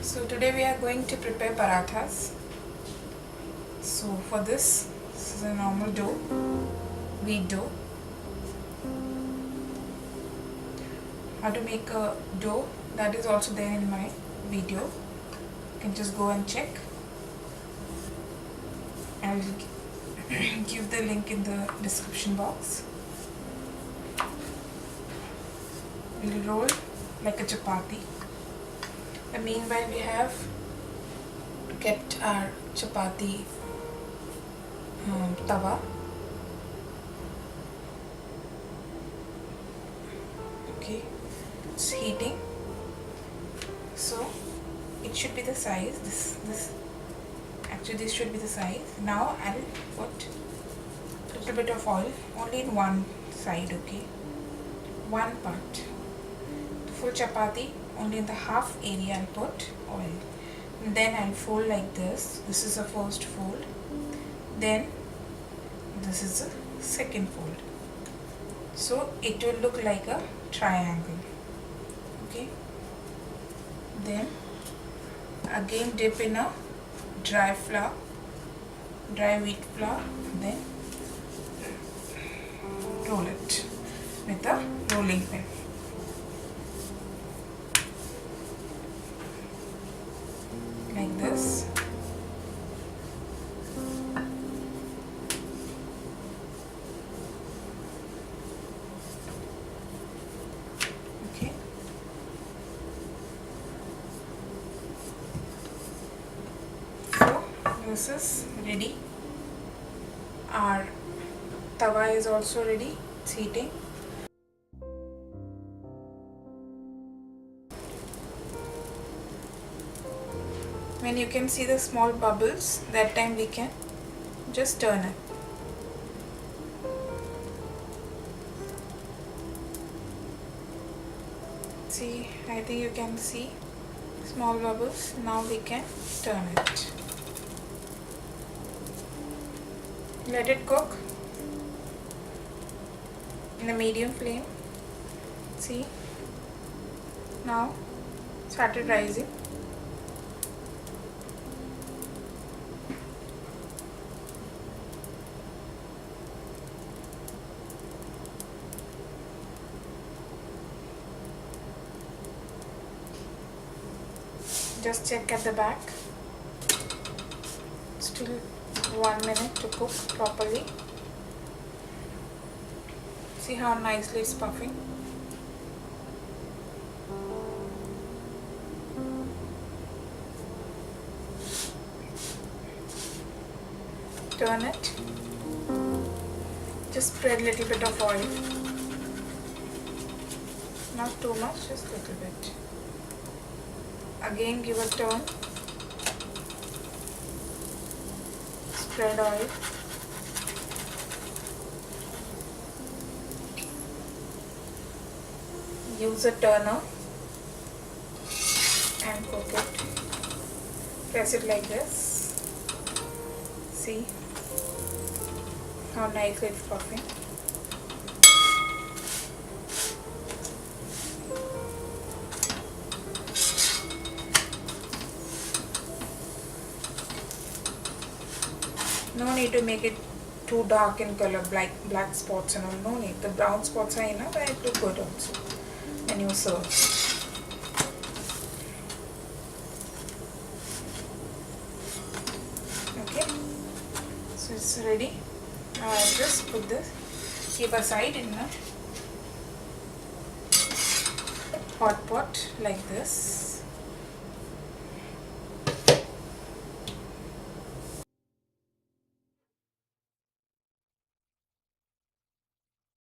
So today we are going to prepare parathas. So for this is a normal dough, wheat dough. How to make a dough, that is also there in my video. You can just go and check. I will give the link in the description box. We'll roll like a chapati. And meanwhile we have kept our chapati tava. Okay, it's heating. So it should be the size. This should be the size. Now I'll put a little bit of oil only in one side. Okay, one part. The full chapati only in the half area I'll put oil. And then I'll fold like this. This is the first fold. Then this is the second fold. So it will look like a triangle. Okay. Then again dip in a dry flour, dry wheat flour. Then roll it with a rolling pin. Like this. Okay. So this is ready. Our tava is also ready. It's heating. When you can see the small bubbles, that time we can just turn it. See, I think you can see small bubbles. Now we can turn it. Let it cook in a medium flame. See, now started rising. Just check at the back. Still 1 minute to cook properly. See how nicely it's puffing. Turn it. Just spread a little bit of oil. Not too much, just a little bit. Again give a turn. Spread oil. Use a turner and cook it. Press it like this. See how nicely it's puffing. No need to make it too dark in color, black spots and all. No need. The brown spots are enough and it look good also when you serve. Okay, so it's ready. Now I'll just put this, keep aside in a hot pot like this.